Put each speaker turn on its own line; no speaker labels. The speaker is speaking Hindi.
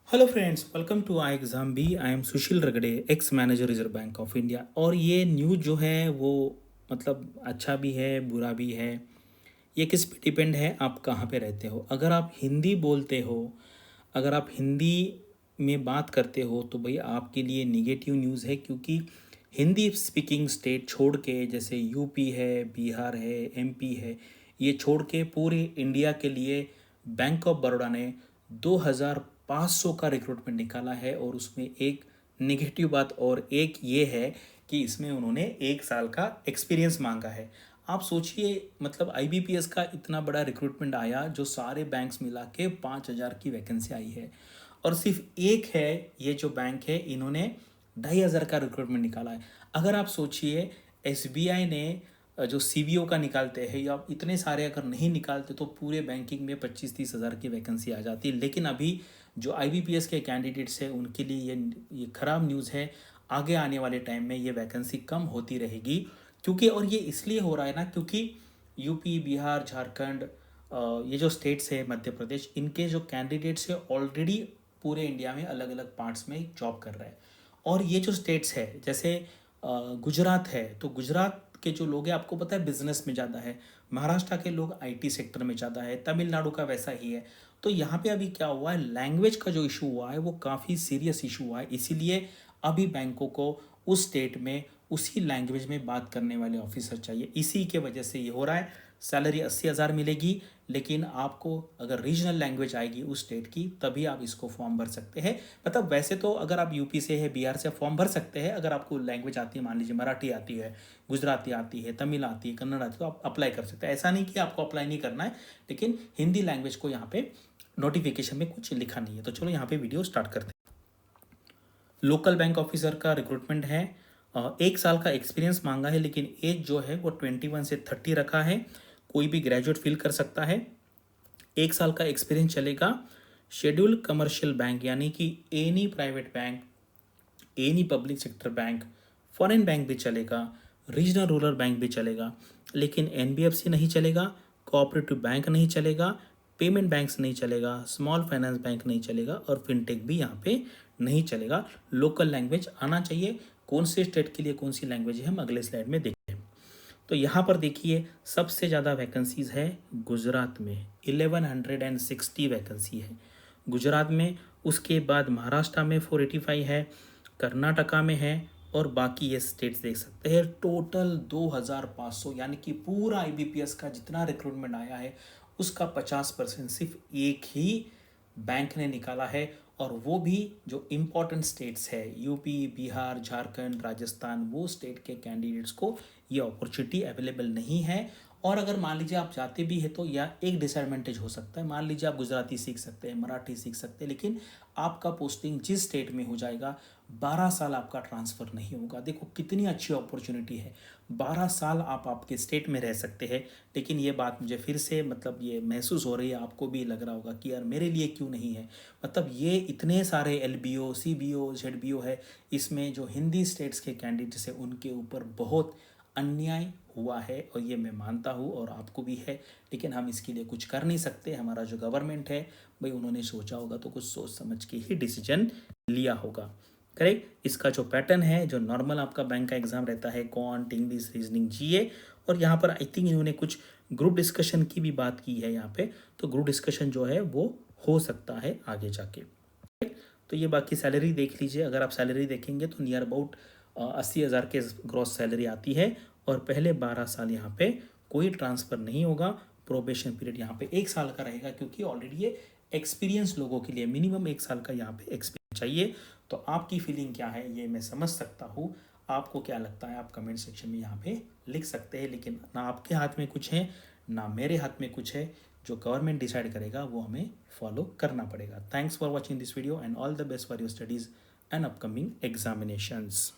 Hello friends, welcome to I exam B. I am Sushil Ragade, ex manager Reserve Bank of India. और ये न्यूज़ जो है वो मतलब अच्छा भी है, बुरा भी है। ये किस पे डिपेंड है, आप कहाँ पे रहते हो। अगर आप हिंदी बोलते हो, अगर आप हिंदी में बात करते हो तो भाई आपके लिए निगेटिव न्यूज़ है, क्योंकि हिंदी स्पीकिंग स्टेट छोड़ के जैसे यूपी है, बिहार है, एमपी है, ये छोड़ के पूरे इंडिया के लिए बैंक ऑफ बड़ौदा ने 2500 का रिक्रूटमेंट निकाला है। और उसमें एक निगेटिव बात और एक ये है कि इसमें उन्होंने 1 साल का एक्सपीरियंस मांगा है। आप सोचिए, मतलब आईबीपीएस का इतना बड़ा रिक्रूटमेंट आया, जो सारे बैंक्स मिला के 5,000 की वैकेंसी आई है, और सिर्फ एक है ये जो बैंक है, इन्होंने 2,500 का रिक्रूटमेंट निकाला है। अगर आप सोचिए, एसबीआई ने जो सीबीओ का निकालते हैं, या इतने सारे अगर नहीं निकालते तो पूरे बैंकिंग में 25-30 हज़ार की वैकेंसी आ जाती। लेकिन अभी जो आईबीपीएस के कैंडिडेट्स हैं उनके लिए ये ख़राब न्यूज़ है। आगे आने वाले टाइम में ये वैकेंसी कम होती रहेगी, क्योंकि और ये इसलिए हो रहा है ना, क्योंकि यूपी, बिहार, झारखंड, ये जो स्टेट्स है, मध्य प्रदेश, इनके जो कैंडिडेट्स है ऑलरेडी पूरे इंडिया में अलग अलग पार्ट्स में जॉब कर रहे हैं। और ये जो स्टेट्स है, जैसे गुजरात है, तो गुजरात के जो लोग हैं, आपको पता है, बिजनेस में ज़्यादा है। महाराष्ट्र के लोग आईटी सेक्टर में ज़्यादा है। तमिलनाडु का वैसा ही है। तो यहाँ पे अभी क्या हुआ है, लैंग्वेज का जो इशू हुआ है वो काफ़ी सीरियस इशू हुआ है। इसीलिए अभी बैंकों को उस स्टेट में उसी लैंग्वेज में बात करने वाले ऑफिसर चाहिए। इसी के वजह से ये हो रहा है। सैलरी 80,000 मिलेगी, लेकिन आपको अगर रीजनल लैंग्वेज आएगी उस स्टेट की, तभी आप इसको फॉर्म भर सकते हैं। मतलब वैसे तो अगर आप यूपी से है, बिहार से, फॉर्म भर सकते हैं अगर आपको लैंग्वेज आती है। मान लीजिए मराठी आती है, गुजराती आती है, तमिल आती है, कन्नड़ आती है, तो आप अप्लाई कर सकते हैं। ऐसा नहीं कि आपको अप्लाई नहीं करना है, लेकिन हिंदी लैंग्वेज को यहाँ पे नोटिफिकेशन में कुछ लिखा नहीं है। तो चलो यहाँ पे वीडियो स्टार्ट करते हैं। लोकल बैंक ऑफिसर का रिक्रूटमेंट है। 1 साल का एक्सपीरियंस मांगा है, लेकिन एज जो है वो 21 से 30 रखा है। कोई भी ग्रेजुएट फिल कर सकता है। 1 साल का एक्सपीरियंस चलेगा। शेड्यूल कमर्शियल बैंक यानी कि any private bank, any public sector bank, foreign bank भी चलेगा, रीजनल रूरल बैंक भी चलेगा, लेकिन एनबीएफसी नहीं चलेगा, कोऑपरेटिव बैंक नहीं चलेगा, पेमेंट बैंक्स नहीं चलेगा, स्मॉल फाइनेंस बैंक नहीं चलेगा, और फिनटेक भी यहाँ पे नहीं चलेगा। लोकल लैंग्वेज आना चाहिए। कौन से स्टेट के लिए कौन सी लैंग्वेज है, हम अगले स्लाइड में देखते हैं। तो यहाँ पर देखिए, सबसे ज़्यादा वैकेंसीज है गुजरात में, 1160 वैकेंसी है गुजरात में। उसके बाद महाराष्ट्र में 485 है, कर्नाटका में है, और बाकी ये स्टेट्स देख सकते हैं। टोटल 2,500, यानी कि पूरा आईबीपीएस का जितना रिक्रूटमेंट आया है उसका 50% सिर्फ एक ही बैंक ने निकाला है। और वो भी जो इम्पोर्टेंट स्टेट्स है, यूपी, बिहार, झारखंड, राजस्थान, वो स्टेट के कैंडिडेट्स को ये अपॉर्चुनिटी अवेलेबल नहीं है। और अगर मान लीजिए आप जाते भी है तो या एक डिसएडवांटेज हो सकता है। मान लीजिए आप गुजराती सीख सकते हैं, मराठी सीख सकते हैं, लेकिन आपका पोस्टिंग जिस स्टेट में हो जाएगा, 12 साल आपका ट्रांसफ़र नहीं होगा। देखो कितनी अच्छी अपॉर्चुनिटी है। 12 साल आप आपके स्टेट में रह सकते हैं। लेकिन ये बात मुझे फिर से मतलब ये महसूस हो रही है, आपको भी लग रहा होगा कि यार मेरे लिए क्यों नहीं है। मतलब ये इतने सारे एलबीओ, सीबीओ, जेडबीओ है, इसमें जो हिंदी स्टेट्स के कैंडिडेट्स हैं उनके ऊपर बहुत अन्याय हुआ है, और ये मैं मानता हूँ और आपको भी है। लेकिन हम इसके लिए कुछ कर नहीं सकते। हमारा जो गवर्नमेंट है भाई, उन्होंने सोचा होगा तो कुछ सोच समझ के ही डिसीजन लिया होगा। करेक्ट। इसका जो पैटर्न है, जो नॉर्मल आपका बैंक का एग्जाम रहता है, क्वांट, इंग्लिश, रीजनिंग, जीए, और यहाँ पर आई थिंक इन्होंने कुछ ग्रुप डिस्कशन की भी बात की है यहाँ पे। तो ग्रुप डिस्कशन जो है वो हो सकता है आगे जाके। तो ये बाकी सैलरी देख लीजिए। अगर आप सैलरी देखेंगे तो नियर अबाउट 80,000 के ग्रॉस सैलरी आती है। और पहले 12 साल यहाँ पे कोई ट्रांसफ़र नहीं होगा। प्रोबेशन पीरियड यहाँ पे 1 साल का रहेगा, क्योंकि ऑलरेडी ये एक्सपीरियंस लोगों के लिए मिनिमम 1 साल का यहाँ पे एक्सपीरियंस चाहिए। तो आपकी फीलिंग क्या है ये मैं समझ सकता हूँ। आपको क्या लगता है आप कमेंट सेक्शन में यहाँ पे लिख सकते हैं। लेकिन ना आपके हाथ में कुछ है, ना मेरे हाथ में कुछ है। जो गवर्नमेंट डिसाइड करेगा वो हमें फॉलो करना पड़ेगा। Thanks for watching this video and all the best for your studies and upcoming examinations.